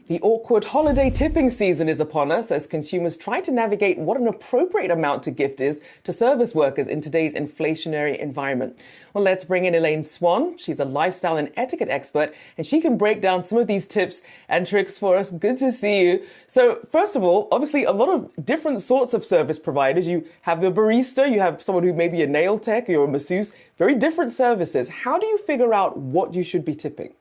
The awkward holiday tipping season is upon us as consumers try to navigate what an appropriate amount to gift is to service workers in today's inflationary environment. Well, let's bring in Elaine Swann. She's a lifestyle and etiquette expert, and she can break down some of these tips and tricks for us. Good to see you. So, first of all, obviously, a lot of different sorts of service providers. You have the barista, you have someone who may be a nail tech or a masseuse, very different services. How do you figure out what you should be tipping?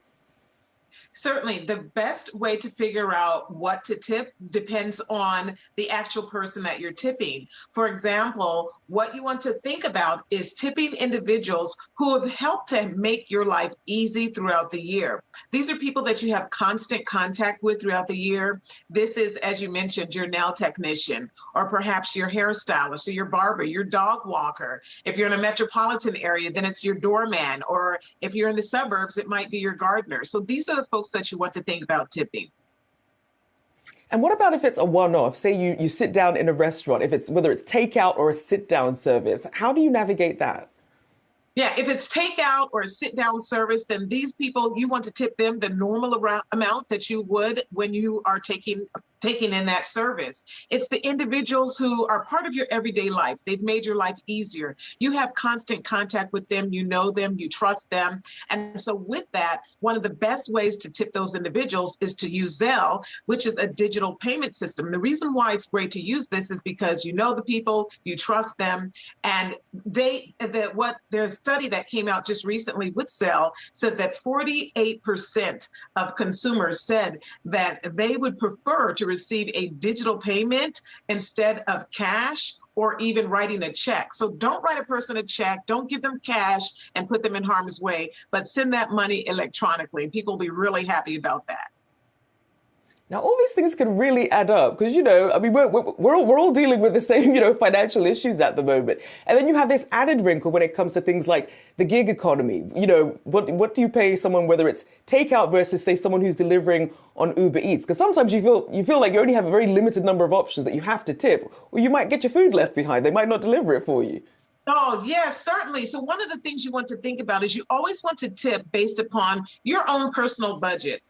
Certainly, the best way to figure out what to tip depends on the actual person that you're tipping. For example, what you want to think about is tipping individuals who have helped to make your life easy throughout the year. These are people that you have constant contact with throughout the year. This is, as you mentioned, your nail technician, or perhaps your hairstylist, or your barber, your dog walker. If you're in a metropolitan area, then it's your doorman, or if you're in the suburbs, it might be your gardener. So these are the folks that you want to think about tipping. And what about if it's a one-off? Say you sit down in a restaurant, if it's whether it's takeout or a sit-down service, how do you navigate that? Yeah, if it's takeout or a sit-down service, then these people, you want to tip them the normal amount that you would when you are taking in that service. It's the individuals who are part of your everyday life. They've made your life easier. You have constant contact with them. You know them. You trust them. And so with that, one of the best ways to tip those individuals is to use Zelle, which is a digital payment system. The reason why it's great to use this is because you know the people, you trust them, and there's a study that came out just recently with Zelle said that 48% of consumers said that they would prefer to receive a digital payment instead of cash or even writing a check. So don't write a person a check, don't give them cash and put them in harm's way, but send that money electronically. People will be really happy about that. Now, all these things can really add up because, I mean, we're all dealing with the same, financial issues at the moment. And then you have this added wrinkle when it comes to things like the gig economy. What do you pay someone, whether it's takeout versus, say, someone who's delivering on Uber Eats? Because sometimes you feel like you only have a very limited number of options that you have to tip, or you might get your food left behind. They might not deliver it for you. Oh, yes, certainly. So one of the things you want to think about is you always want to tip based upon your own personal budget.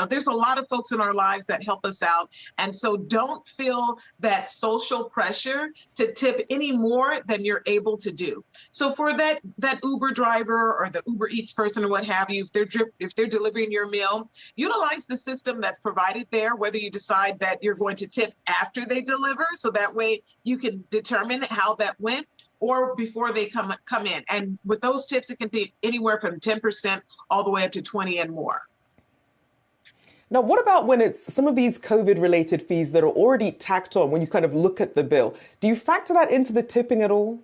There's a lot of folks in our lives that help us out. And so don't feel that social pressure to tip any more than you're able to do. So for that Uber driver or the Uber Eats person or what have you, if they're delivering your meal, utilize the system that's provided there, whether you decide that you're going to tip after they deliver. So that way you can determine how that went, or before they come in. And with those tips, it can be anywhere from 10% all the way up to 20 and more. Now, what about when it's some of these COVID-related fees that are already tacked on when you kind of look at the bill? Do you factor that into the tipping at all?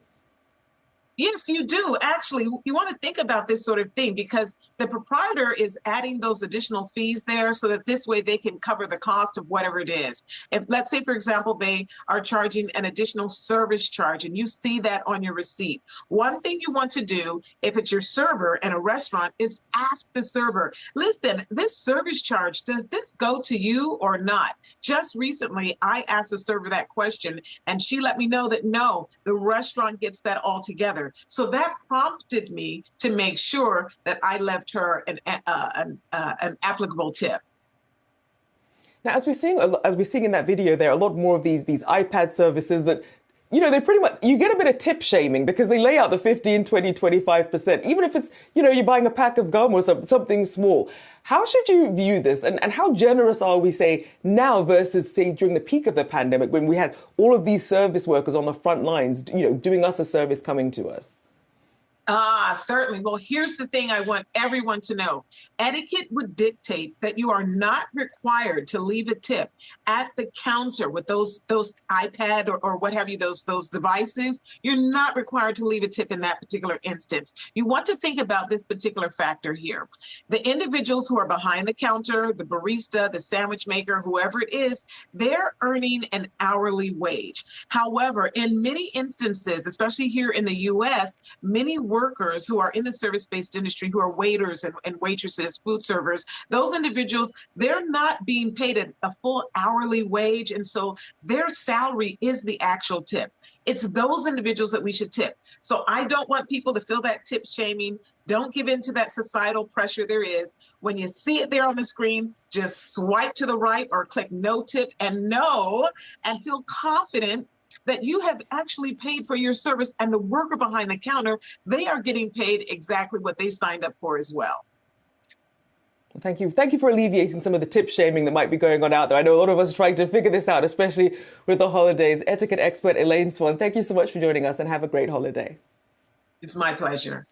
Yes, you do. Actually, you want to think about this sort of thing because the proprietor is adding those additional fees there so that this way they can cover the cost of whatever it is. If, let's say, for example, they are charging an additional service charge and you see that on your receipt. One thing you want to do, if it's your server in a restaurant, is ask the server, listen, this service charge, does this go to you or not? Just recently, I asked the server that question and she let me know that no, the restaurant gets that all together. So that prompted me to make sure that I left her an applicable tip. Now, as we're seeing in that video there, a lot more of these iPad services that, they pretty much, you get a bit of tip shaming because they lay out the 15, 20, 25%, even if it's, you're buying a pack of gum or something small. How should you view this? And how generous are we, say, now versus, say, during the peak of the pandemic when we had all of these service workers on the front lines, doing us a service coming to us? Certainly. Well, here's the thing I want everyone to know. Etiquette would dictate that you are not required to leave a tip at the counter with those iPad or what have you, those devices. You're not required to leave a tip in that particular instance. You want to think about this particular factor here. The individuals who are behind the counter, the barista, the sandwich maker, whoever it is, they're earning an hourly wage. However, in many instances, especially here in the U.S., many workers who are in the service-based industry, who are waiters and waitresses, food servers, those individuals, they're not being paid a full hourly wage. And so their salary is the actual tip. It's those individuals that we should tip. So I don't want people to feel that tip shaming. Don't give in to that societal pressure there is. When you see it there on the screen, just swipe to the right or click no tip and know, and feel confident that you have actually paid for your service, and the worker behind the counter, they are getting paid exactly what they signed up for as well. Thank you. Thank you for alleviating some of the tip shaming that might be going on out there. I know a lot of us are trying to figure this out, especially with the holidays. Etiquette expert Elaine Swann, thank you so much for joining us, and have a great holiday. It's my pleasure.